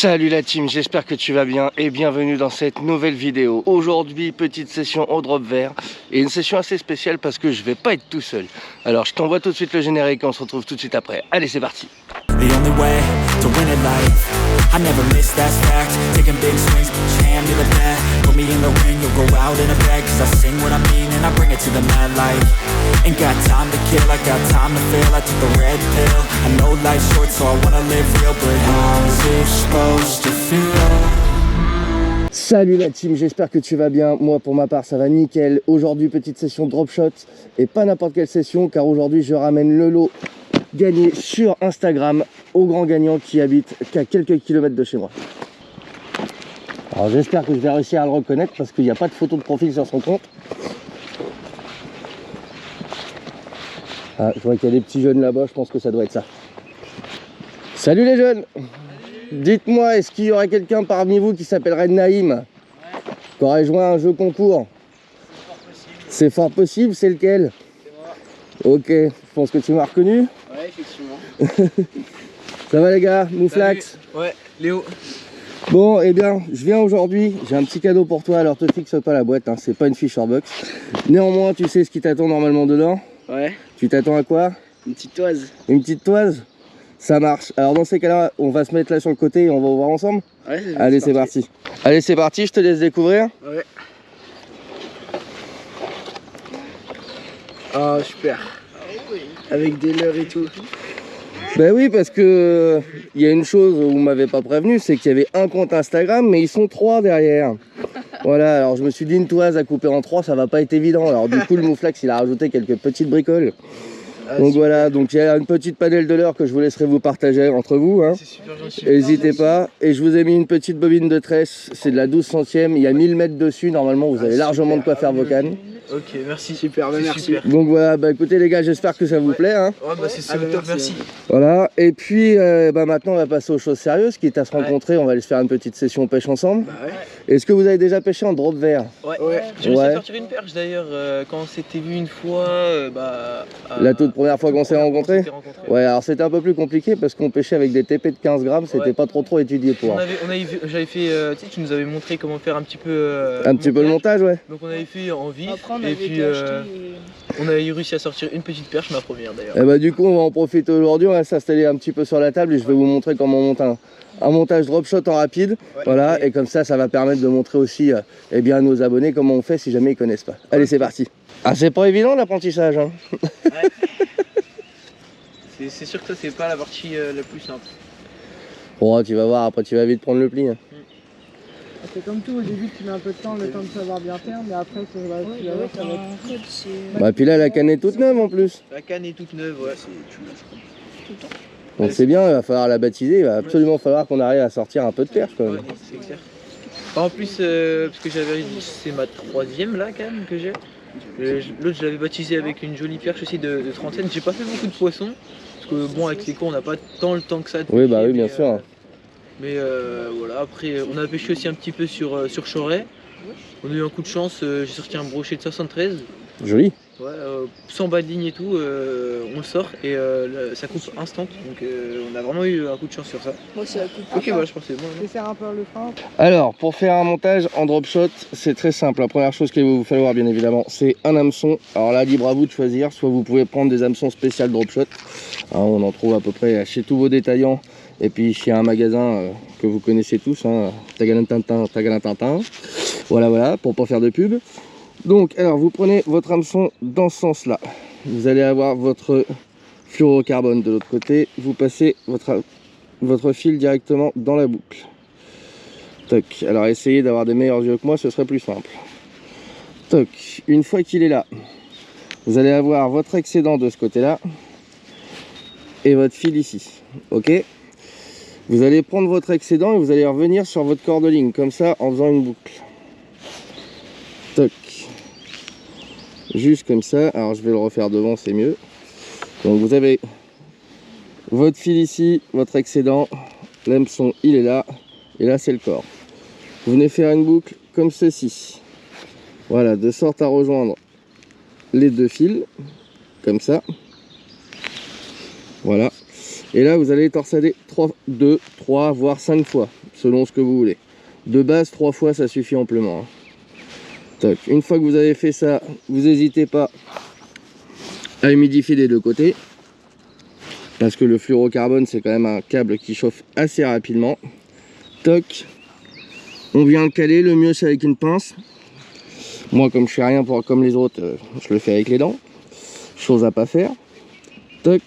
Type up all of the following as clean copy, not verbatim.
Salut la team, j'espère que tu vas bien et bienvenue dans cette nouvelle vidéo. Aujourd'hui, petite session au drop vert et une session assez spéciale parce que je vais pas être tout seul. Alors je t'envoie tout de suite le générique et on se retrouve tout de suite après. Allez, c'est parti. I never miss, that's fact. Taking big swings, put your hand to the bat. Put me in the ring, you'll go out in a bag. Cause I sing what I mean and I bring it to the mad light. Ain't got time to kill, I got time to feel. I took the red pill, I know life's short so I wanna live real. But how's it supposed to feel? Salut la team, j'espère que tu vas bien. Moi pour ma part ça va nickel. Aujourd'hui petite session drop shot et pas n'importe quelle session car aujourd'hui je ramène le lot gagné sur Instagram au grand gagnant qui habite qu'à quelques kilomètres de chez moi. Alors j'espère que je vais réussir à le reconnaître parce qu'il n'y a pas de photo de profil sur son compte. Ah, je vois qu'il y a des petits jeunes là-bas, je pense que ça doit être ça. Salut les jeunes. Dites-moi, est-ce qu'il y aurait quelqu'un parmi vous qui s'appellerait Naïm, qui aurait joué à un jeu concours? C'est fort possible, c'est lequel? Ok, je pense que tu m'as reconnu. Ouais, effectivement. Ça va les gars, Mouflax? Ouais, Léo. Bon, eh bien, je viens aujourd'hui, j'ai un petit cadeau pour toi, alors te fixe pas la boîte, hein, c'est pas une Fisherbox. Néanmoins, tu sais ce qui t'attend normalement dedans? Ouais. Tu t'attends à quoi? Une petite toise. Une petite toise? Ça marche. Alors dans ces cas-là, on va se mettre là sur le côté et on va ouvrir ensemble? Ouais, allez, c'est parti. Allez, c'est parti, je te laisse découvrir. Ouais. Oh, super. Avec des leurres et tout. Ben oui, parce que il y a une chose où vous m'avez pas prévenu, c'est qu'il y avait un compte Instagram, mais ils sont 3 derrière. Voilà, alors je me suis dit une toise à couper en 3, ça va pas être évident. Alors du coup, le Mouflax, il a rajouté quelques petites bricoles. Donc voilà, donc il y a une petite panel de leurre que je vous laisserai vous partager entre vous. Hein. C'est super gentil. N'hésitez pas. Et je vous ai mis une petite bobine de tresse, c'est de la 12 centième, il y a 1000 mètres dessus, normalement vous avez largement de quoi faire vos cannes. Ok, merci. Super, bah merci. Super. Donc voilà, bah écoutez les gars, j'espère que ça vous plaît. Hein. Ouais, bah c'est top, merci. Voilà, et puis bah maintenant on va passer aux choses sérieuses, quitte à se rencontrer, on va aller se faire une petite session pêche ensemble. Bah ouais. Est-ce que vous avez déjà pêché en drop vert? Ouais, j'ai réussi à sortir une perche d'ailleurs quand on s'était vu une fois. La toute première fois qu'on s'est rencontrés? Ouais, alors c'était un peu plus compliqué parce qu'on pêchait avec des TP de 15 grammes, c'était pas trop étudié pour. J'avais fait, tu sais, tu nous avais montré comment faire un petit peu. Un petit peu le montage, ouais. Donc on avait fait en vif et puis on avait réussi à sortir une petite perche, ma première d'ailleurs. Et bah du coup on va en profiter aujourd'hui, on va s'installer un petit peu sur la table et je vais vous montrer comment on monte un montage drop shot en rapide. Ouais, voilà, okay. Et comme ça va permettre de montrer aussi eh bien, à nos abonnés comment on fait si jamais ils connaissent pas. Allez, c'est parti. Ah, c'est pas évident l'apprentissage. Hein. Ouais. C'est sûr que ça c'est pas la partie la plus simple. Bon, tu vas voir, après tu vas vite prendre le pli. Hein. C'est comme tout, au début tu mets un peu de temps, le temps de savoir bien faire, mais après ça va être... Bah puis là la canne est toute neuve en plus. La canne est toute neuve, ouais. Donc c'est bien, il va falloir la baptiser, il va absolument falloir qu'on arrive à sortir un peu de perche quand même. Ouais, c'est clair. En plus, parce que c'est ma 3e là quand même que j'ai. L'autre je l'avais baptisé avec une jolie perche aussi de trentaine. J'ai pas fait beaucoup de poissons, parce que bon avec les cours on n'a pas tant le temps que ça. Oui bah oui bien sûr. Mais voilà, après on a pêché aussi un petit peu sur Choret. On a eu un coup de chance, j'ai sorti un brochet de 73. Joli. Ouais, sans bas de ligne et tout, on le sort et ça coupe instant. Donc on a vraiment eu un coup de chance sur ça. Moi c'est la coupe. Ok, bah je pense que c'est bon. Je vais faire un peu le frein. Alors pour faire un montage en drop shot, c'est très simple. La première chose qu'il va vous falloir bien évidemment, c'est un hameçon. Alors là, libre à vous de choisir. Soit vous pouvez prendre des hameçons spécial drop shot. Alors, on en trouve à peu près chez tous vos détaillants. Et puis chez un magasin que vous connaissez tous, hein, Tagalantintin. Voilà, pour pas faire de pub. Donc, alors vous prenez votre hameçon dans ce sens-là. Vous allez avoir votre fluorocarbone de l'autre côté. Vous passez votre fil directement dans la boucle. Toc. Alors essayez d'avoir des meilleurs yeux que moi, ce serait plus simple. Toc. Une fois qu'il est là, vous allez avoir votre excédent de ce côté-là et votre fil ici. Ok. Vous allez prendre votre excédent et vous allez revenir sur votre corde de ligne, comme ça, en faisant une boucle. Toc. Juste comme ça. Alors je vais le refaire devant, c'est mieux. Donc vous avez votre fil ici, votre excédent, l'hameçon il est là, et là c'est le corps. Vous venez faire une boucle comme ceci. Voilà, de sorte à rejoindre les deux fils, comme ça. Voilà. Et là, vous allez torsader 2, 3, voire 5 fois, selon ce que vous voulez. De base, 3 fois, ça suffit amplement. Hein. Toc. Une fois que vous avez fait ça, vous n'hésitez pas à humidifier des deux côtés. Parce que le fluorocarbone, c'est quand même un câble qui chauffe assez rapidement. Toc. On vient le caler, le mieux c'est avec une pince. Moi, comme je fais rien comme les autres, je le fais avec les dents. Chose à pas faire. Toc.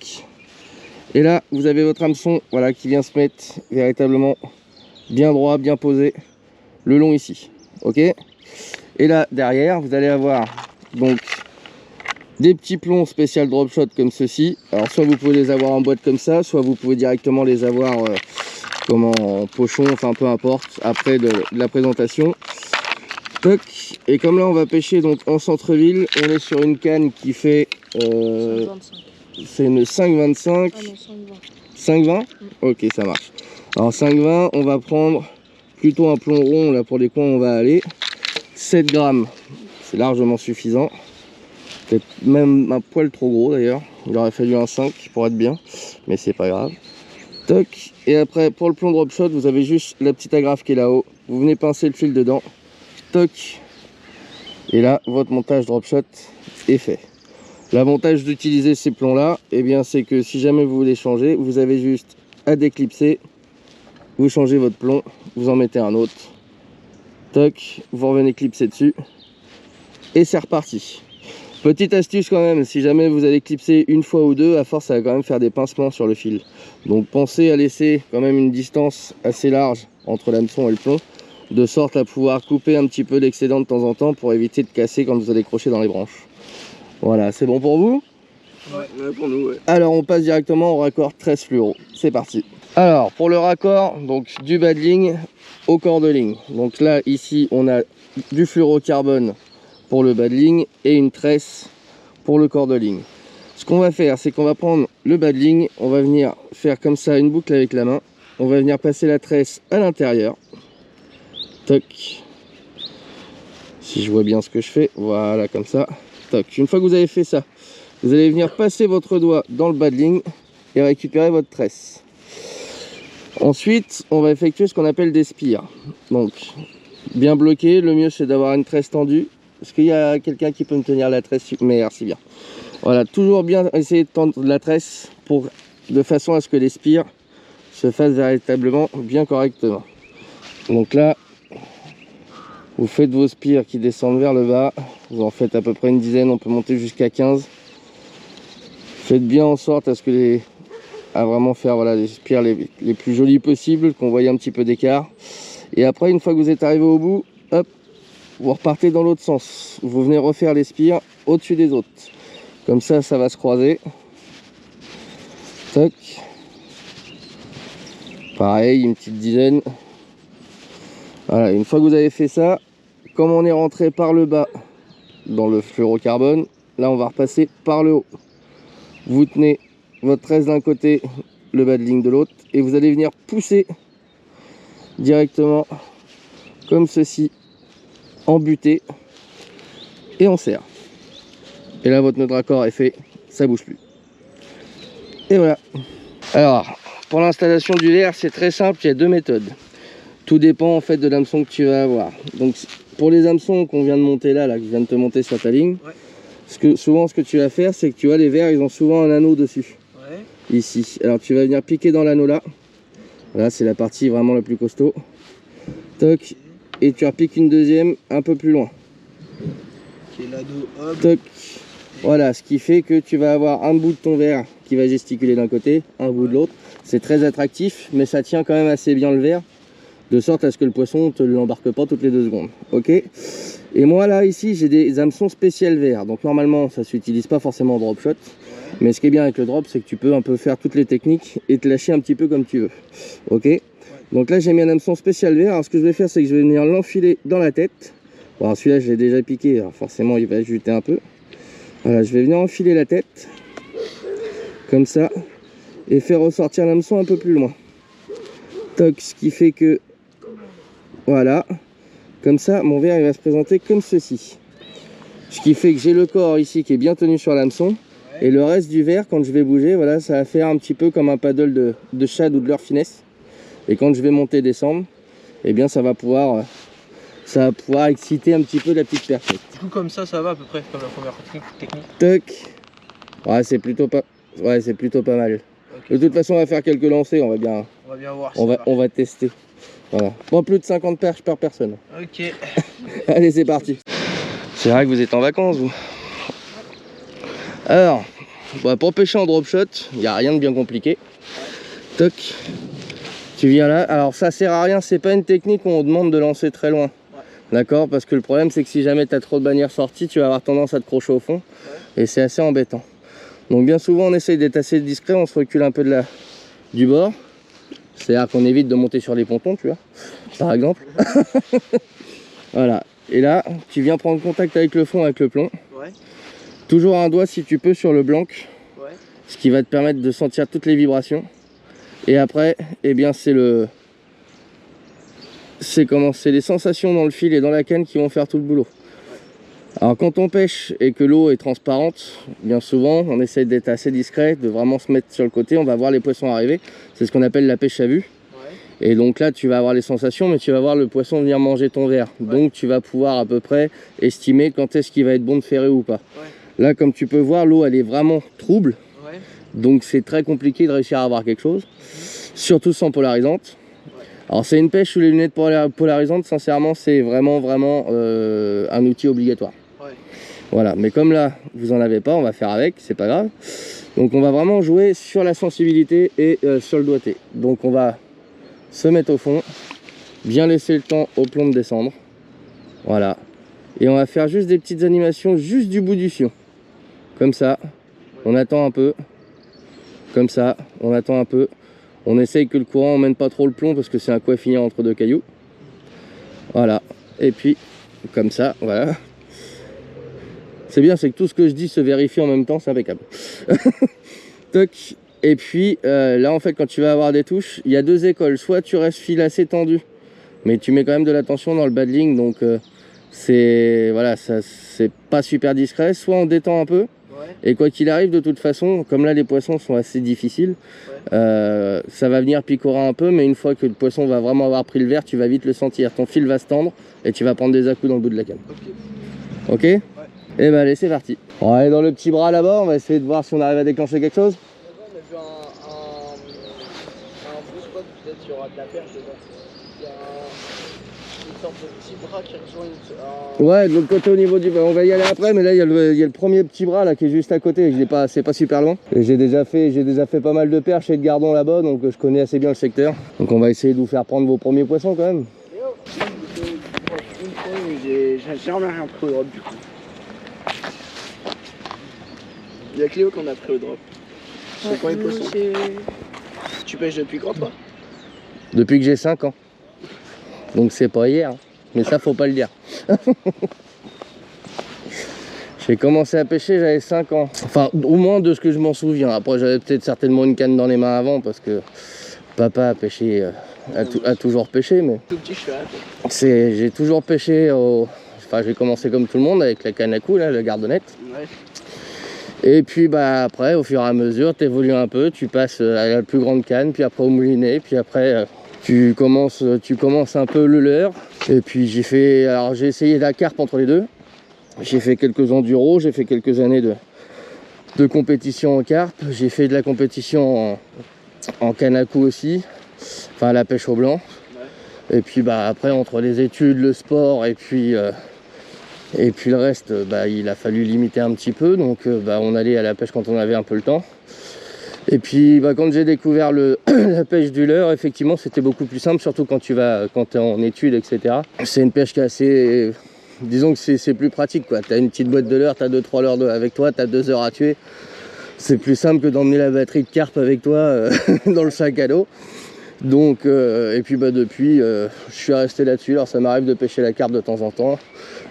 Et là, vous avez votre hameçon, voilà, qui vient se mettre véritablement bien droit, bien posé, le long ici. Ok. Et là, derrière, vous allez avoir donc des petits plombs spécial drop shot comme ceci. Alors, soit vous pouvez les avoir en boîte comme ça, soit vous pouvez directement les avoir en pochon, enfin peu importe, après de la présentation. Toc. Et comme là, on va pêcher donc en centre-ville, on est sur une canne qui fait... c'est une 5,25. Ah non, 5,20. 5,20 Ok, ça marche. Alors 5,20, on va prendre plutôt un plomb rond, là pour les coins on va aller. 7 grammes, c'est largement suffisant. Peut-être même un poil trop gros d'ailleurs. Il aurait fallu un 5 pour être bien, mais c'est pas grave. Toc. Et après, pour le plomb drop shot, vous avez juste la petite agrafe qui est là-haut. Vous venez pincer le fil dedans. Toc. Et là, votre montage drop shot est fait. L'avantage d'utiliser ces plombs là, eh bien, c'est que si jamais vous voulez changer, vous avez juste à déclipser, vous changez votre plomb, vous en mettez un autre, toc, vous revenez clipser dessus, et c'est reparti. Petite astuce quand même, si jamais vous allez clipser une fois ou deux, à force ça va quand même faire des pincements sur le fil. Donc pensez à laisser quand même une distance assez large entre l'hameçon et le plomb, de sorte à pouvoir couper un petit peu l'excédent de temps en temps pour éviter de casser quand vous allez crocher dans les branches. Voilà, c'est bon pour vous? Ouais, pour nous, ouais. Alors on passe directement au raccord 13 fluoro, c'est parti. Alors pour le raccord, donc du bas de ligne au corps de ligne. Donc là ici on a du fluorocarbone pour le bas de ligne et une tresse pour le corps de ligne. Ce qu'on va faire, c'est qu'on va prendre le bas de ligne, on va venir faire comme ça une boucle avec la main, on va venir passer la tresse à l'intérieur. Toc. Si je vois bien ce que je fais, voilà comme ça. Toc. Une fois que vous avez fait ça, vous allez venir passer votre doigt dans le bas de ligne et récupérer votre tresse. Ensuite, on va effectuer ce qu'on appelle des spires. Donc, bien bloqué, le mieux c'est d'avoir une tresse tendue. Est-ce qu'il y a quelqu'un qui peut me tenir la tresse? Merci bien. Voilà, toujours bien essayer de tendre la tresse de façon à ce que les spires se fassent véritablement bien correctement. Donc là, vous faites vos spires qui descendent vers le bas. Vous en faites à peu près une dizaine, on peut monter jusqu'à 15. Faites bien en sorte à ce que à vraiment faire voilà, les spires les plus jolies possibles, qu'on voie un petit peu d'écart. Et après, une fois que vous êtes arrivé au bout, hop, vous repartez dans l'autre sens. Vous venez refaire les spires au-dessus des autres. Comme ça, ça va se croiser. Toc. Pareil, une petite dizaine. Voilà, une fois que vous avez fait ça, comme on est rentré par le bas dans le fluorocarbone, là on va repasser par le haut. Vous tenez votre tresse d'un côté, le bas de ligne de l'autre, et vous allez venir pousser directement comme ceci, en butée, et on serre. Et là votre nœud de raccord est fait, ça bouge plus. Et voilà. Alors, pour l'installation du verre, c'est très simple, il y a deux méthodes. Tout dépend en fait de l'hameçon que tu vas avoir. Donc pour les hameçons qu'on vient de monter là, que je viens de te monter sur ta ligne, ouais. Souvent ce que tu vas faire, c'est que tu vois les verres, ils ont souvent un anneau dessus. Ouais. Ici. Alors tu vas venir piquer dans l'anneau là. Là c'est la partie vraiment la plus costaud. Toc. Et tu repiques une deuxième un peu plus loin. Qui est l'anneau, hop. Toc. Voilà, ce qui fait que tu vas avoir un bout de ton verre qui va gesticuler d'un côté, un bout de l'autre. C'est très attractif, mais ça tient quand même assez bien le verre. De sorte à ce que le poisson ne te l'embarque pas toutes les 2 secondes. Ok. Et moi là ici j'ai des hameçons spécial verre. Donc normalement ça ne s'utilise pas forcément en drop shot. Mais ce qui est bien avec le drop, c'est que tu peux un peu faire toutes les techniques et te lâcher un petit peu comme tu veux. Ok. Donc là j'ai mis un hameçon spécial verre. Alors ce que je vais faire, c'est que je vais venir l'enfiler dans la tête. Bon, celui-là je l'ai déjà piqué, alors forcément il va juter un peu. Voilà, je vais venir enfiler la tête comme ça et faire ressortir l'hameçon un peu plus loin. Toc, ce qui fait que voilà, comme ça mon verre il va se présenter comme ceci. Ce qui fait que j'ai le corps ici qui est bien tenu sur l'hameçon, Et le reste du verre, quand je vais bouger, voilà, ça va faire un petit peu comme un paddle de shad ou de leur finesse. Et quand je vais monter et descendre, eh bien ça va pouvoir exciter un petit peu la petite perchette. Du coup comme ça va à peu près comme la première technique. Toc. Ouais, c'est plutôt pas mal. Okay. De toute façon, on va faire quelques lancers, on va bien voir. On va tester. Voilà. Pas plus de 50 perches par personne. Ok. Allez, c'est parti. C'est vrai que vous êtes en vacances, vous. Alors, bah, pour pêcher en drop shot, il n'y a rien de bien compliqué. Toc. Tu viens là. Alors, ça sert à rien, c'est pas une technique où on demande de lancer très loin. Ouais. D'accord? Parce que le problème, c'est que si jamais tu as trop de bannières sorties, tu vas avoir tendance à te crocher au fond. Ouais. Et c'est assez embêtant. Donc, bien souvent, on essaye d'être assez discret, on se recule un peu du bord. C'est-à-dire qu'on évite de monter sur les pontons, tu vois, par exemple. Voilà. Et là, tu viens prendre contact avec le fond, avec le plomb. Ouais. Toujours un doigt, si tu peux, sur le blanc. Ouais. Ce qui va te permettre de sentir toutes les vibrations. Et après, eh bien, c'est les sensations dans le fil et dans la canne qui vont faire tout le boulot. Alors quand on pêche et que l'eau est transparente, bien souvent on essaie d'être assez discret, de vraiment se mettre sur le côté, on va voir les poissons arriver, c'est ce qu'on appelle la pêche à vue. Ouais. Et donc là tu vas avoir les sensations, mais tu vas voir le poisson venir manger ton verre. Ouais. Donc tu vas pouvoir à peu près estimer quand est-ce qu'il va être bon de ferrer ou pas. Ouais. Là comme tu peux voir, l'eau elle est vraiment trouble, ouais. Donc c'est très compliqué de réussir à avoir quelque chose, surtout sans polarisante. Ouais. Alors c'est une pêche sous les lunettes polarisantes, sincèrement c'est vraiment un outil obligatoire. Voilà, mais comme là, vous en avez pas, on va faire avec, c'est pas grave. Donc on va vraiment jouer sur la sensibilité et sur le doigté. Donc on va se mettre au fond, bien laisser le temps au plomb de descendre. Voilà. Et on va faire juste des petites animations juste du bout du fion. Comme ça, on attend un peu. Comme ça, on attend un peu. On essaye que le courant n'emmène pas trop le plomb parce que c'est un coup à finir entre deux cailloux. Voilà. Et puis, comme ça, voilà. C'est bien, c'est que tout ce que je dis se vérifie en même temps, c'est impeccable. Toc. Et puis là, en fait, quand tu vas avoir des touches, il y a deux écoles. Soit tu restes fil assez tendu, mais tu mets quand même de la tension dans le paddling, donc c'est pas super discret. Soit on détend un peu, ouais. Et quoi qu'il arrive, de toute façon, comme là les poissons sont assez difficiles, ouais. Ça va venir picorer un peu, mais une fois que le poisson va vraiment avoir pris le verre, tu vas vite le sentir. Ton fil va se tendre et tu vas prendre des à-coups dans le bout de la canne. Ok, ouais. Et bah allez, c'est parti. On va aller dans le petit bras là-bas, on va essayer de voir si on arrive à déclencher quelque chose. On a vu un beau spot peut-être sur de la perche dedans. Il y a une sorte de petit bras qui rejoint Ouais, de l'autre côté au niveau du... On va y aller après, mais là il y a le premier petit bras là qui est juste à côté. C'est pas super loin. J'ai déjà fait pas mal de perches et de gardons là-bas, donc je connais assez bien le secteur. Donc on va essayer de vous faire prendre vos premiers poissons quand même. J'ai jamais rien pris au drop du coup. Il y a Cléo qu'on a pris au drop. C'est quoi les poissons? Tu pêches depuis quand toi? Depuis que j'ai 5 ans. Donc c'est pas hier, hein. Mais ça faut pas le dire. J'ai commencé à pêcher, j'avais 5 ans. Enfin au moins de ce que je m'en souviens. Après j'avais peut-être certainement une canne dans les mains avant parce que papa a pêché, a toujours pêché. Mais tout petit cheval. J'ai toujours pêché Enfin j'ai commencé comme tout le monde avec la canne à coups, là, le gardonnette. Ouais. Et puis bah après au fur et à mesure tu évolues un peu, tu passes à la plus grande canne, puis après au moulinet, puis après tu commences un peu le leurre. Et puis j'ai essayé la carpe entre les deux. J'ai fait quelques enduros, j'ai fait quelques années de compétition en carpe, j'ai fait de la compétition en canne à coups aussi, enfin la pêche au blanc. Ouais. Et puis bah après entre les études, le sport et puis le reste, bah, il a fallu limiter un petit peu, donc on allait à la pêche quand on avait un peu le temps. Et puis bah, quand j'ai découvert la pêche du leurre, effectivement c'était beaucoup plus simple, surtout quand tu es en études, etc. C'est une pêche qui est assez... Disons que c'est plus pratique, quoi. Tu as une petite boîte de leurre, tu as 2-3 leurres avec toi, tu as 2 heures à tuer. C'est plus simple que d'emmener la batterie de carpe avec toi dans le sac à dos. Donc, et puis bah, depuis, je suis resté là-dessus. Alors ça m'arrive de pêcher la carpe de temps en temps.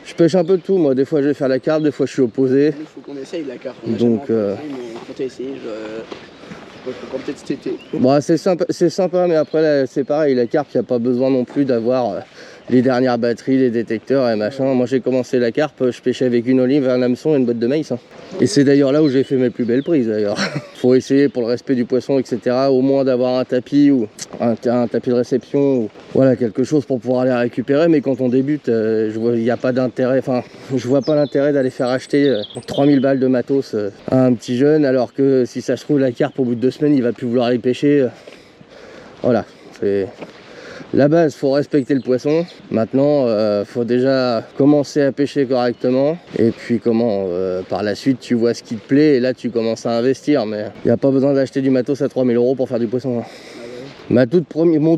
Je pêche un peu de tout, moi. Des fois je vais faire la carpe, des fois je suis opposé. Il faut qu'on essaye la carpe. Donc, quand tu as essayé, faut peut-être cet été. Bon, c'est sympa, mais après là, c'est pareil, la carpe, il n'y a pas besoin non plus d'avoir les dernières batteries, les détecteurs et machin. Moi j'ai commencé la carpe, je pêchais avec une olive, un hameçon et une botte de maïs. Hein. Et c'est d'ailleurs là où j'ai fait mes plus belles prises d'ailleurs. Faut essayer pour le respect du poisson, etc. Au moins d'avoir un tapis ou un tapis de réception, ou voilà, quelque chose pour pouvoir aller récupérer. Mais quand on débute, il n'y a pas d'intérêt, enfin je vois pas l'intérêt d'aller faire acheter 3000 balles de matos à un petit jeune, alors que si ça se trouve la carpe au bout de 2 semaines il va plus vouloir aller pêcher. Voilà, c'est la base, faut respecter le poisson. Maintenant, faut déjà commencer à pêcher correctement. Et puis par la suite, tu vois ce qui te plaît et là, tu commences à investir. Mais il n'y a pas besoin d'acheter du matos à 3000 € pour faire du poisson. Mon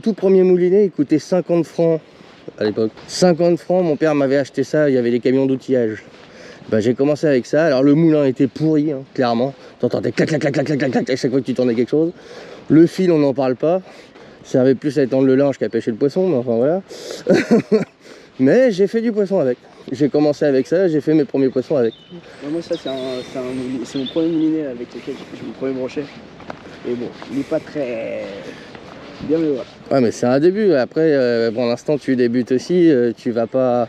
tout premier moulinet, il coûtait 50 francs à l'époque. 50 francs, mon père m'avait acheté ça, il y avait les camions d'outillage. Bah, j'ai commencé avec ça. Alors le moulin était pourri, hein, clairement. T'entendais clac, clac, clac, clac, clac, clac, clac, à chaque fois que tu tournais quelque chose. Le fil, on n'en parle pas. Ça servait plus à étendre le linge qu'à pêcher le poisson, mais enfin voilà. Mais j'ai fait du poisson avec. J'ai commencé avec ça, j'ai fait mes premiers poissons avec. Moi ça c'est mon premier moulinet avec lequel j'ai fait mon premier brochet. Et bon, il n'est pas très bien, mais voilà. Ouais, mais c'est un début. Après, pour l'instant tu débutes aussi, tu vas pas...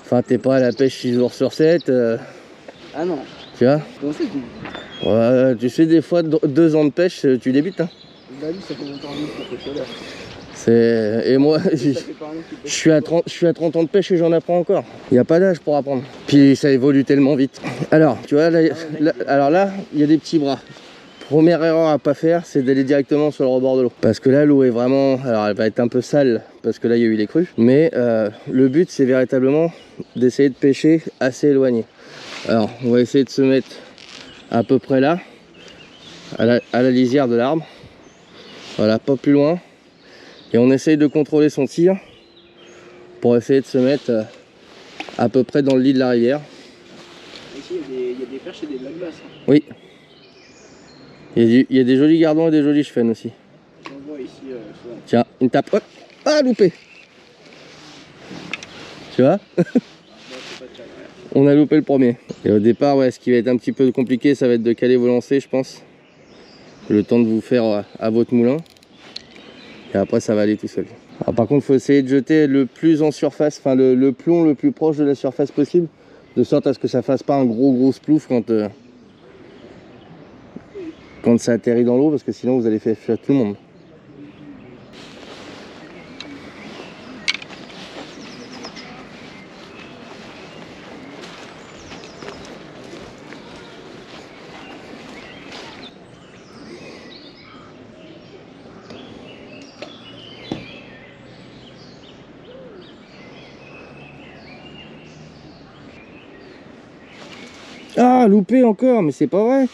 Enfin, t'es pas à la pêche 6 jours sur 7. Ah non. Tu vois? Comment ça, tu... Ouais, tu sais, des fois, 2 ans de pêche, tu débutes. Hein. Bah lui, ça fait longtemps pour pêcher là. Et moi, je suis à 30 ans de pêche et j'en apprends encore. Il n'y a pas d'âge pour apprendre. Puis ça évolue tellement vite. Alors, tu vois, là, il y a des petits bras. Première erreur à pas faire, c'est d'aller directement sur le rebord de l'eau. Parce que là, l'eau est vraiment... Alors, elle va être un peu sale, parce que là, il y a eu les crues. Mais le but, c'est véritablement d'essayer de pêcher assez éloigné. Alors, on va essayer de se mettre à peu près là, à la lisière de l'arbre. Voilà, pas plus loin. Et on essaye de contrôler son tir pour essayer de se mettre à peu près dans le lit de la rivière. Ici, il y a des perches et des black bass. Hein. Oui. Il y a des jolis gardons et des jolis chefennes aussi. On voit ici souvent. Tiens, une tape. Hop. Ah, loupé. Tu vois? On a loupé le premier. Et au départ, ouais, ce qui va être un petit peu compliqué, ça va être de caler vos lancers, je pense. Le temps de vous faire à votre moulin. Et après, ça va aller tout seul. Alors, par contre, il faut essayer de jeter le plus en surface, enfin le plomb le plus proche de la surface possible, de sorte à ce que ça fasse pas un gros splouf quand ça atterrit dans l'eau, parce que sinon vous allez faire fuir tout le monde. Ah, loupé encore, mais c'est pas vrai.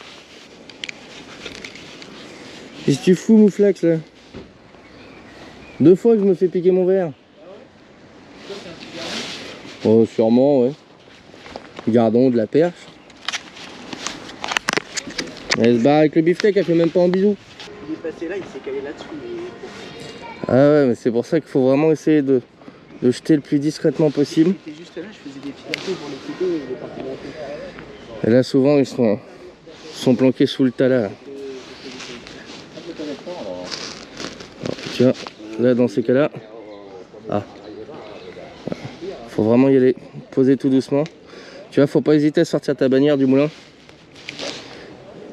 Qu'est-ce que tu fous, mouflax, là? 2 fois que je me fais piquer mon verre. Oh, sûrement, ouais. Gardons de la perche. Elle se barre avec le beefsteak, elle fait même pas un bisou. Il est passé là, il s'est calé là-dessus. Mais... Ah ouais, mais c'est pour ça qu'il faut vraiment essayer de jeter le plus discrètement possible. J'étais juste là, je faisais des petits arceaux pour les couper et il est parti monter. Et là, souvent, ils sont planqués sous le tas là. Tu vois, là dans ces cas-là, faut vraiment y aller, poser tout doucement. Tu vois, faut pas hésiter à sortir ta bannière du moulin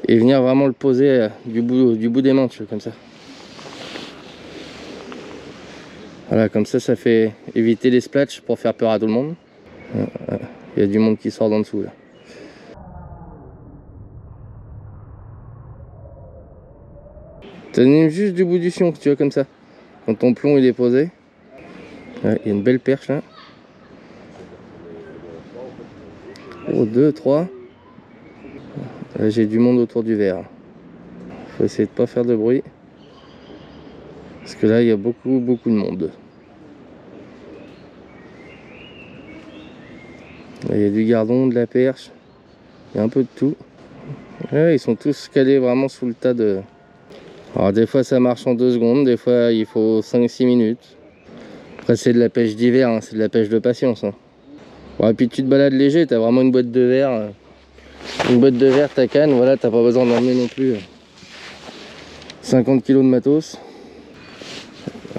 et venir vraiment le poser du bout des mains, tu vois, comme ça. Voilà, comme ça fait éviter les splatchs pour faire peur à tout le monde. Il y a du monde qui sort d'en dessous là. T'animes juste du bout du fion, tu vois, comme ça. Quand ton plomb il est posé. Ouais, il y a une belle perche là. Oh, 2, 3. Là, j'ai du monde autour du verre. Faut essayer de pas faire de bruit. Parce que là, il y a beaucoup de monde. Là, il y a du gardon, de la perche. Il y a un peu de tout. Ouais, ils sont tous calés vraiment sous le tas de... Alors des fois ça marche en 2 secondes, des fois il faut 5-6 minutes. Après c'est de la pêche d'hiver, hein, c'est de la pêche de patience. Hein. Bon, et puis tu te balades léger, t'as vraiment une boîte de verre. Une boîte de verre, ta canne, voilà, t'as pas besoin d'emmener non plus 50 kg de matos.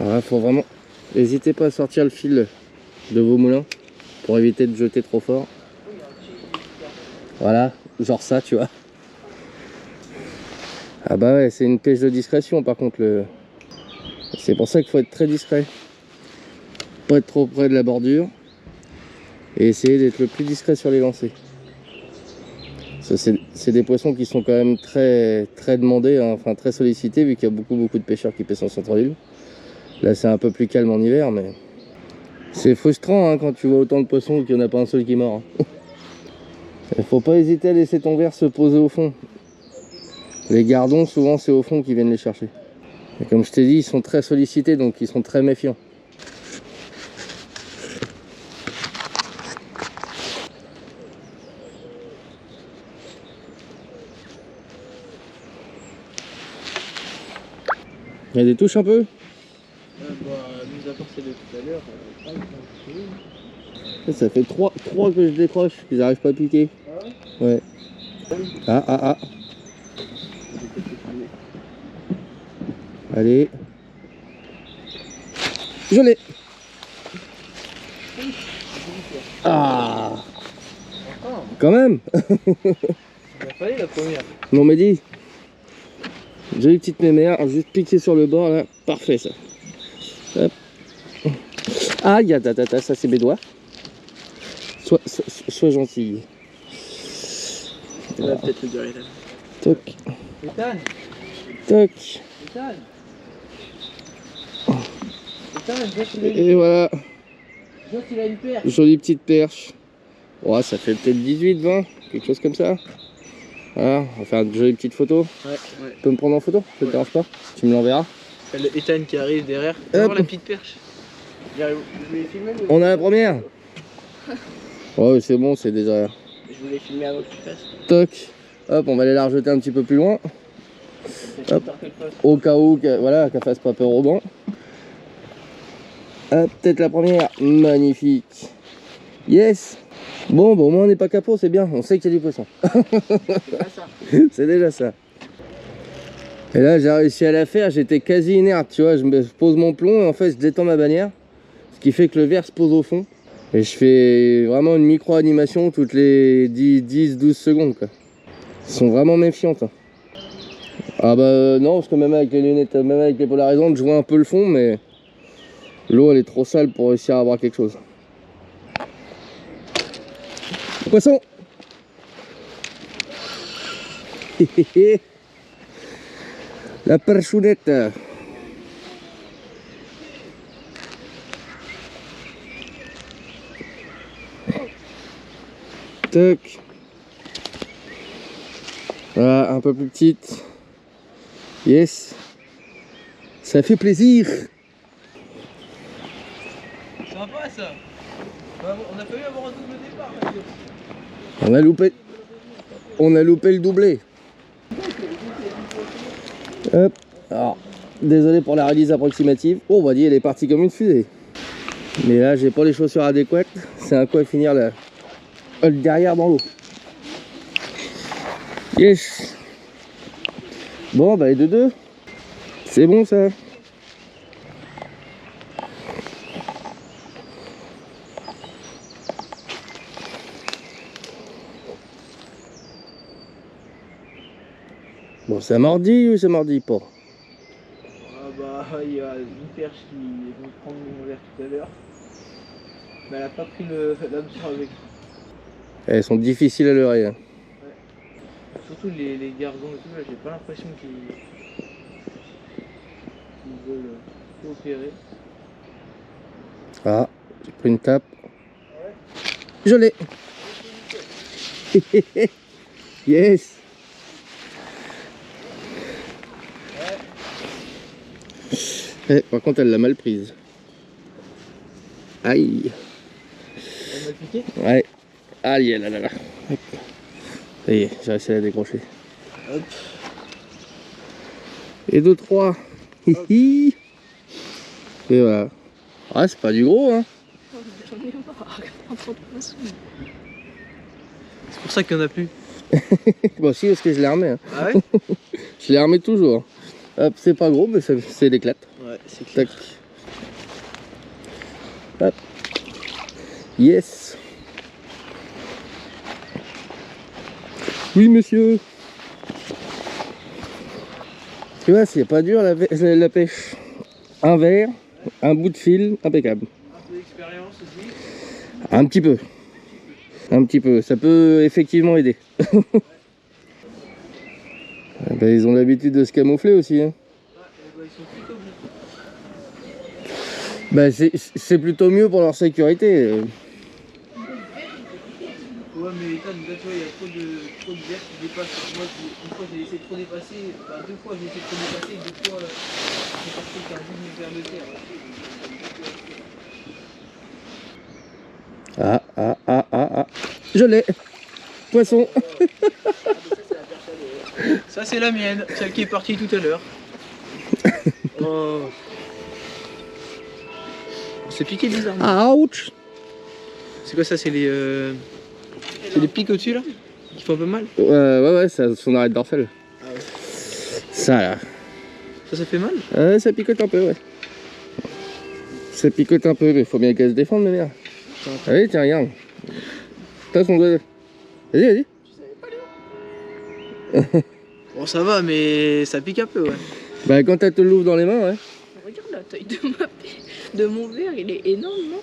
Alors là, faut vraiment... N'hésitez pas à sortir le fil de vos moulins pour éviter de jeter trop fort. Voilà, genre ça, tu vois. Ah bah ouais, c'est une pêche de discrétion par contre. C'est pour ça qu'il faut être très discret. Pas être trop près de la bordure. Et essayer d'être le plus discret sur les lancers. C'est des poissons qui sont quand même très demandés, hein, enfin très sollicités vu qu'il y a beaucoup de pêcheurs qui pêchent en centre-ville. Là c'est un peu plus calme en hiver, mais c'est frustrant hein, quand tu vois autant de poissons et qu'il n'y en a pas un seul qui mord. Il faut pas hésiter à laisser ton verre se poser au fond. Les gardons souvent c'est au fond qu'ils viennent les chercher. Et comme je t'ai dit, ils sont très sollicités donc ils sont très méfiants. Il y a des touches un peu? Mis à part celle de tout à l'heure, ça fait 3 que je décroche, qu'ils n'arrivent pas à piquer. Ouais. Ah. Allez. Je l'ai. Ah. Quand même. il a fallu la première. Non mais dis. Jolie petite mémère, juste piqué sur le bord là, parfait ça. Hop. Ah, ça c'est mes doigts. Sois gentil. On va peut-être le dire, Ethan. Toc. Ethan. Toc. Ethan. Ethan, Et voilà. il a une perche. Jolie petite perche. Ouais, ça fait peut-être 18, 20, quelque chose comme ça. Voilà, on va faire une jolie petite photo. Ouais. Tu peux me prendre en photo? Ça te dérange pas? Tu me l'enverras. Ethan qui arrive derrière. On va voir la petite perche. Je voulais filmer, mais On a la première. Ouais, c'est bon, c'est déjà... je voulais filmer avant que tu fasses. Toc. Hop, on va aller la rejeter un petit peu plus loin. Hop. Au cas où, voilà, qu'elle fasse pas peur au banc. Hop, peut-être la première. Magnifique. Yes. Bon, au moins on n'est pas capot, c'est bien. On sait qu'il y a du poisson. C'est déjà ça. Et là, j'ai réussi à la faire. J'étais quasi inerte, tu vois. Je pose mon plomb et en fait, je détends ma bannière. Ce qui fait que le verre se pose au fond. Et je fais vraiment une micro-animation toutes les 10-12 secondes, quoi. Ils sont vraiment méfiantes. Hein. Ah bah non, parce que même avec les lunettes, même avec les polarisantes, je vois un peu le fond, mais l'eau elle est trop sale pour réussir à avoir quelque chose. Poisson. La perchounette. Toc. Voilà, un peu plus petite. Yes. Ça fait plaisir. Sympa ça. On a failli avoir un double départ. Mathieu. On a loupé le doublé. Hop. Alors, désolé pour la réalise approximative. Oh, on va dire, elle est partie comme une fusée. Mais là, j'ai pas les chaussures adéquates. C'est un coup à finir le derrière dans l'eau. Yes. Bon, bah, les deux. C'est bon ça. Bon, ça mordit ou ça mordit pas? Ah bah, il y a une perche qui est venue prendre mon verre tout à l'heure. Mais elle a pas pris l'hameçon avec. Elles sont difficiles à leurrer. Hein. Surtout les gardons et tout, là, j'ai pas l'impression qu'ils veulent coopérer. Ah, j'ai pris une tape. Je l'ai. Yes. Par contre, elle l'a mal prise. Aïe. Elle m'a piqué. Ouais. Aïe, là là là. Hop. Ça y est, j'ai réussi à la décrocher. Hop. Et 2, 3. Hihi. Et voilà. Ah, c'est pas du gros, hein. J'en ai marre, un trop de poissons. C'est pour ça qu'il y en a plus. Moi aussi, parce que je l'ai remis. Hein. Ah ouais. Je l'ai remis toujours. Hop, c'est pas gros, mais c'est l'éclate. Ouais, c'est clair. Tac. Hop. Yes. Oui, monsieur. Tu vois, c'est pas dur la pêche. Un verre, un bout de fil, impeccable. Un peu d'expérience aussi. Un petit peu. Un petit peu. Ça peut effectivement aider. Ben, ils ont l'habitude de se camoufler aussi. Hein. Ils sont plutôt bons. Ben, c'est plutôt mieux pour leur sécurité. Ouais, mais là, tu vois, il y a trop de verres qui dépassent. Moi, une fois, j'ai laissé trop dépasser. Enfin, 2 fois, j'ai laissé trop dépasser. 2 fois, j'ai parti avec un bout de verre de terre. Ah. Je l'ai. Poisson. Ça, c'est la mienne, celle qui est partie tout à l'heure. Oh. C'est piqué bizarrement. Ouch. C'est quoi ça? C'est les pics au-dessus là? Qui font un peu mal? Ouais, c'est son arrêt de dorsale. Ah ouais. Ça là. Ça fait mal? Ça picote un peu, ouais. Ça picote un peu, mais faut bien qu'elle se défende, ma mère. Allez, tiens, regarde. T'as son doigt. Vas-y. Bon, ça va, mais ça pique un peu, ouais. Bah, quand elle te l'ouvre dans les mains, ouais. Regarde la taille de mon verre, il est énorme, non?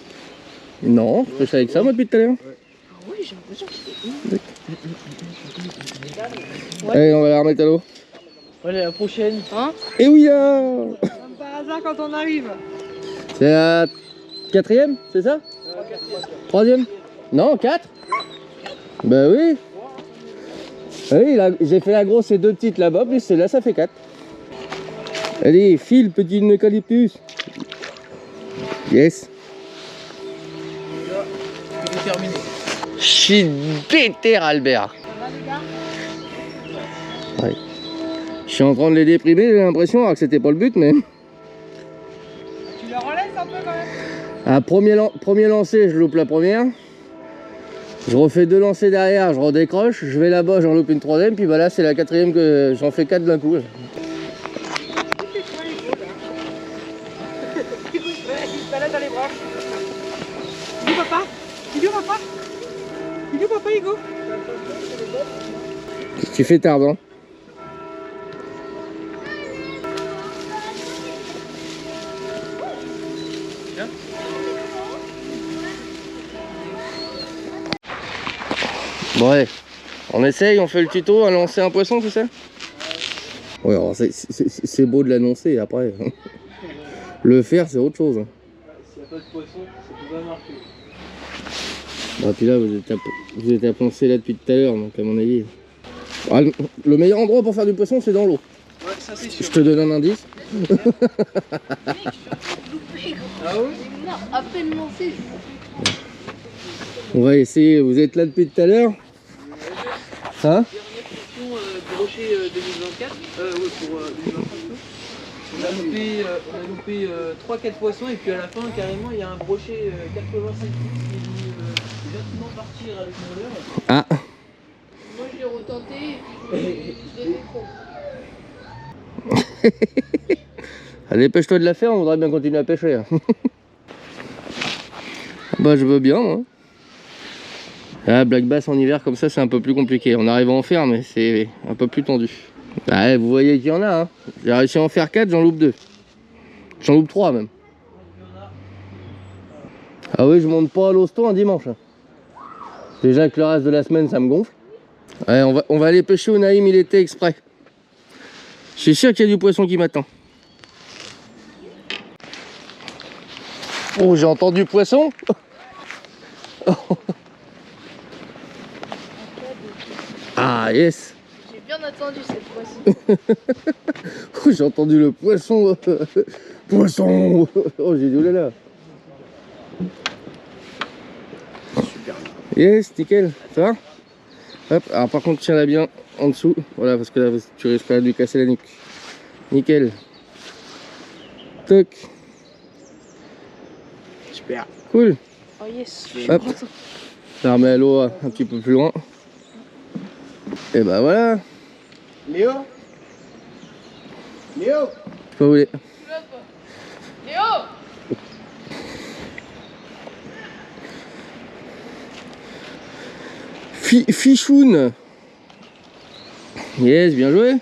Non, je pêche avec ça, moi, depuis tout à l'heure. Ah ouais, j'ai l'impression qu'il est énorme. Allez, on va la remettre à l'eau. Allez, la prochaine. Hein? Et oui, là. Comme par hasard quand on arrive. C'est la 4ème, c'est ça? 3ème? Non, 4? Bah oui. Oui, j'ai fait la grosse et 2 petites là-bas, plus celle-là, ça fait 4. Allez, file, petit eucalyptus. Yes. C'est terminé. Je suis déter, Albert. Ça va les gars? Ouais. Je suis en train de les déprimer, j'ai l'impression, alors que c'était pas le but, mais... Tu le relèves un peu quand même? À premier lancer, je loupe la première. Je refais 2 lancers derrière, je redécroche. Je vais là-bas, j'en loupe une 3ème. Puis bah là, c'est la 4ème que j'en fais 4 d'un coup. Il se balade dans les branches. Il est où papa? Il est où papa? Il est où papa Hugo? Tu fais tardant. Bon, ouais, on essaye, on fait le tuto, à lancer un poisson, c'est ça? Ouais, alors c'est beau de l'annoncer après. Le faire, c'est autre chose. S'il n'y a pas de poisson, ça peut pas marcher. Bah, puis là, vous êtes à poncer là depuis tout à l'heure, donc à mon avis. Ah, le meilleur endroit pour faire du poisson, c'est dans l'eau. Ouais, ça c'est sûr. Je te donne un indice. Ah ouais? À peine lancé, On va essayer, vous êtes là depuis tout à l'heure? Hein? Dernière session brochet 2024, ouais, pour 2025. On a loupé 3-4 poissons et puis à la fin carrément il y a un brochet 85 litres qui est venu gentiment partir avec mon leurre. Ah, moi je l'ai retenté et puis je l'ai fait trop. allez, dépêche-toi de la faire, on voudrait bien continuer à pêcher. Hein. Bah, je veux bien, moi. Ah, black bass en hiver comme ça, c'est un peu plus compliqué. On arrive à en faire, mais c'est un peu plus tendu. Bah, vous voyez qu'il y en a, hein. J'ai réussi à en faire 4, j'en loupe 2. J'en loupe 3 même. Ah oui, je monte pas à l'hosto un dimanche. Hein. Déjà que le reste de la semaine, ça me gonfle. Ouais, on va aller pêcher au Naïm, il était exprès. Je suis sûr qu'il y a du poisson qui m'attend. Oh, j'ai entendu poisson. Ah, yes. J'ai bien attendu cette fois-ci. Oh, j'ai entendu le poisson. Poisson. Oh, j'ai dit oh là là. Super. Yes, nickel. Ça va? Hop, alors par contre, tiens-la bien en dessous. Voilà, parce que là, tu risques de lui casser la nuque. Nickel. Toc. Super. Cool. Oh yes. Hop. La remets à l'eau un petit peu plus loin. Et bah voilà. Léo Léo Je peux vous les... Léo! Fichoun. Yes, bien joué.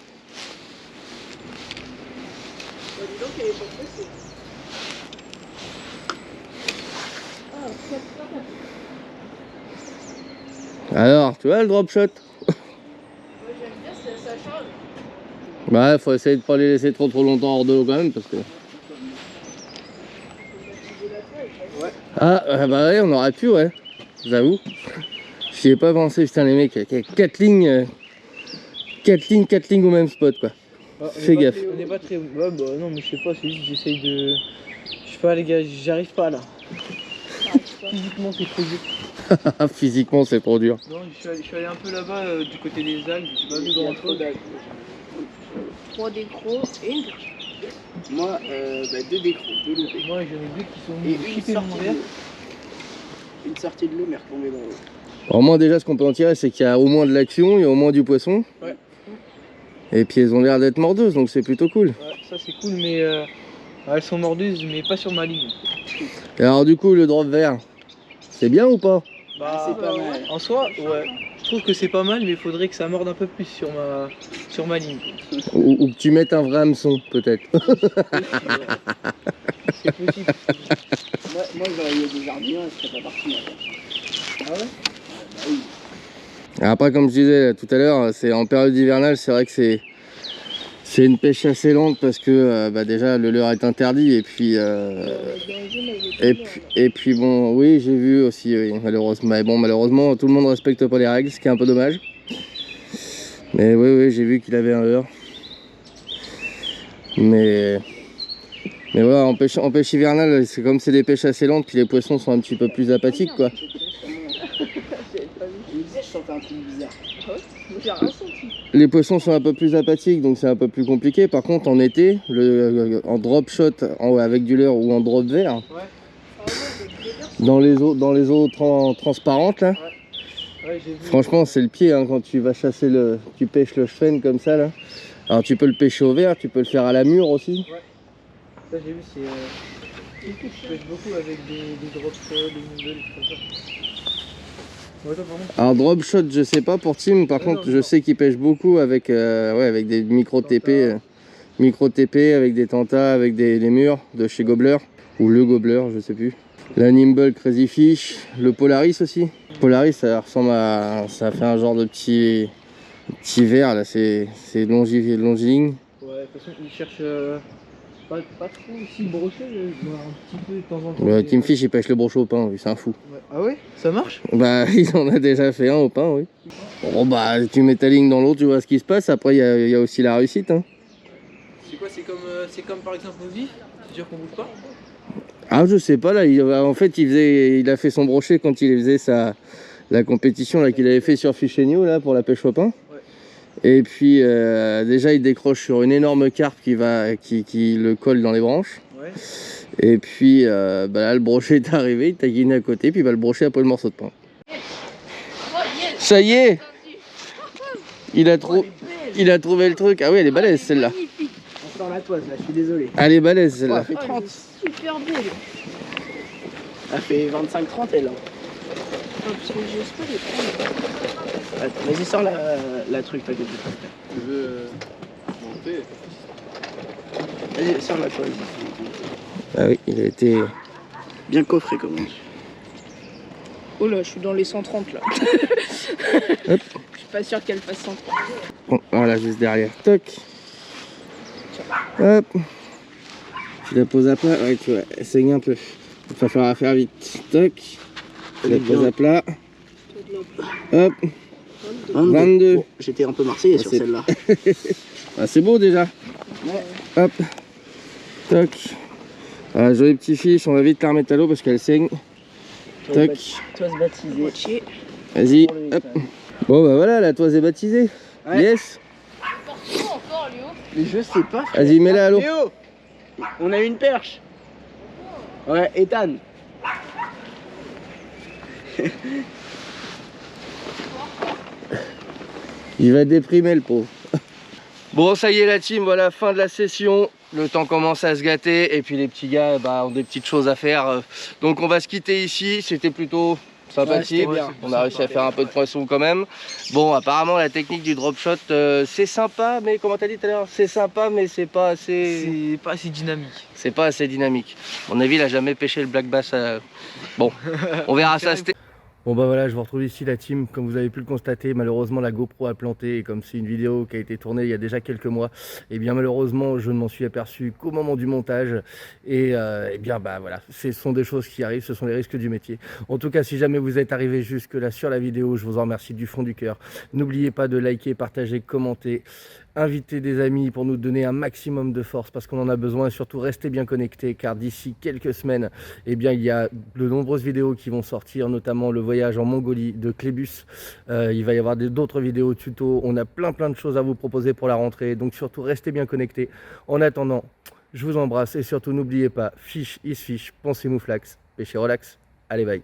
Alors, tu vois le drop shot? Bah, faut essayer de pas les laisser trop longtemps hors de l'eau quand même parce que. Ah bah ouais, on aurait pu, ouais. J'avoue. J'y ai pas pensé, putain les mecs, il y a 4 lignes. 4 lignes au même spot quoi. Fais gaffe. On n'est pas très. Ouais, bah non, mais je sais pas, c'est juste que j'essaye de. Je sais pas, les gars, j'arrive pas là. Physiquement, c'est trop dur. Physiquement, c'est trop dur. Non, je suis allé un peu là-bas du côté des algues, j'ai pas vu grand chose. 3 décros et une perche. Moi, 2 décros, 2 levées. Moi, j'en ai 2 qui sont Et mis une chippés en sortie de vert. l'eau. Une sortie de l'eau, mais retombée dans l'eau. Alors moi déjà ce qu'on peut en tirer c'est qu'il y a au moins de l'action, il y a au moins du poisson. Ouais. Et puis elles ont l'air d'être mordeuses donc c'est plutôt cool. Ouais, ça c'est cool, mais elles sont mordeuses, mais pas sur ma ligne. Et alors du coup le drop vert, c'est bien ou pas? Bah, c'est pas mal. En soi, ouais. Je trouve que c'est pas mal, mais il faudrait que ça morde un peu plus sur ma ligne. Ou que tu mettes un vrai hameçon peut-être. C'est possible. Moi j'aurais eu des jardiniers, elle serait pas partie. Ah ouais? Bah oui. Après comme je disais tout à l'heure, c'est en période hivernale, c'est vrai que c'est une pêche assez lente parce que déjà le leurre est interdit et puis bon oui j'ai vu aussi oui, malheureusement. Mais bon malheureusement tout le monde respecte pas les règles, ce qui est un peu dommage. Mais oui j'ai vu qu'il avait un leurre. Mais voilà en pêche hivernale c'est comme c'est des pêches assez lentes puis les poissons sont un petit peu plus apathiques quoi. Je me disais, je sentais un truc bizarre. J'ai rien senti. Les poissons sont un peu plus apathiques donc c'est un peu plus compliqué. Par contre en été, en drop shot avec du leurre ou en drop vert, dans les eaux transparentes là, Ouais, j'ai vu. franchement c'est le pied hein, quand tu vas chasser tu pêches le chevenne comme ça là. Alors tu peux le pêcher au vert, tu peux le faire à la mûre aussi. Ça j'ai vu, c'est. Je pêche beaucoup avec des drop shots, des nimbles, comme ça. Ouais, toi, par contre, Alors drop shot je sais pas pour Tim, par contre je sais qu'il pêche beaucoup avec, avec des micro TP, avec des tantas, avec des murs de chez Gobbler, ou le Gobbler je sais plus. La Nimble Crazy Fish, le Polaris aussi. Polaris ça ressemble à, ça fait un genre de petit verre là, c'est longiligne. ouais, de toute façon, ils cherchent pas trop aussi le brochet, un petit peu de temps en temps. Ouais, Team Fish il pêche le brochet au pain, lui c'est un fou. Ouais. Ah ouais? Ça marche? Bah il en a déjà fait un au pain oui. Bon bah tu mets ta ligne dans l'eau, tu vois ce qui se passe, après il y a aussi la réussite hein. C'est quoi? C'est comme par exemple nos vies? C'est sûr qu'on bouge pas? Ah je sais pas là, en fait il a fait son brochet quand il faisait la compétition là qu'il avait fait sur Fichenio là pour la pêche au pain. Ouais. Et puis déjà il décroche sur une énorme carpe qui le colle dans les branches. Ouais. Et puis là le brochet est arrivé, il t'a guiné à côté, puis le brochet a pris le morceau de pain. Ça y est, il a trouvé le truc. Ah oui elle est balèze celle-là. On sort la toise là, je suis désolé. Elle est balèze celle-là. Elle fait 30. Super belle. Elle fait 25-30 elle. Hein. Parce que j'ose pas les prendre. Vas-y, sors la truc, t'inquiète pas. Tu veux monter? Vas-y, sors la toise. Ah oui, il a été... Bien coffré comme on dit. Oh là, je suis dans les 130 là. Hop. Je suis pas sûr qu'elle fasse 130. Bon, voilà, juste derrière. Toc. Hop. Tu la poses à plat. Ouais, tu vois, elle saigne un peu. Il va falloir faire vite. Toc. Tu la poses à plat. Hop. 22. Bon, j'étais un peu marseillais sur c'est- celle-là. Ah, c'est beau déjà. Ouais. Hop. Toc. Ah, joli petit fiche. On va vite la remettre à l'eau parce qu'elle saigne. Toc. Toise baptisée. Moitié. Vas-y. Pour le Hop. week-end. Bon, bah voilà, la toise est baptisée. Ouais. Yes. Encore, Léo. Mais je sais pas. Vas-y, mets-la à l'eau. Léo, on a une perche. Ouais, Ethan. Il va déprimer le pauvre. Bon ça y est la team, voilà fin de la session. Le temps commence à se gâter et puis les petits gars ont des petites choses à faire. Donc on va se quitter ici. C'était plutôt sympathique. Ouais, c'était bien. On a réussi à faire un peu de poisson quand même. Bon, apparemment la technique du drop shot, c'est sympa, mais comment t'as dit tout à l'heure, c'est sympa, mais c'est pas assez. C'est pas assez dynamique. C'est pas assez dynamique. À mon avis, il a jamais pêché le black bass. Bon, on verra ça. Bon bah voilà, je vous retrouve ici la team. Comme vous avez pu le constater, malheureusement la GoPro a planté, et comme c'est une vidéo qui a été tournée il y a déjà quelques mois, et bien malheureusement je ne m'en suis aperçu qu'au moment du montage. Et bien bah voilà, ce sont des choses qui arrivent, ce sont les risques du métier. En tout cas, si jamais vous êtes arrivé jusque là sur la vidéo, je vous en remercie du fond du cœur. N'oubliez pas de liker, partager, commenter, inviter des amis pour nous donner un maximum de force parce qu'on en a besoin, et surtout restez bien connectés car d'ici quelques semaines, eh bien, il y a de nombreuses vidéos qui vont sortir, notamment le voyage en Mongolie de Clébus. Il va y avoir d'autres vidéos tutos, on a plein de choses à vous proposer pour la rentrée, donc surtout restez bien connectés. En attendant, je vous embrasse et surtout n'oubliez pas, fish is fish, pensez mouflax, pêchez relax, allez bye.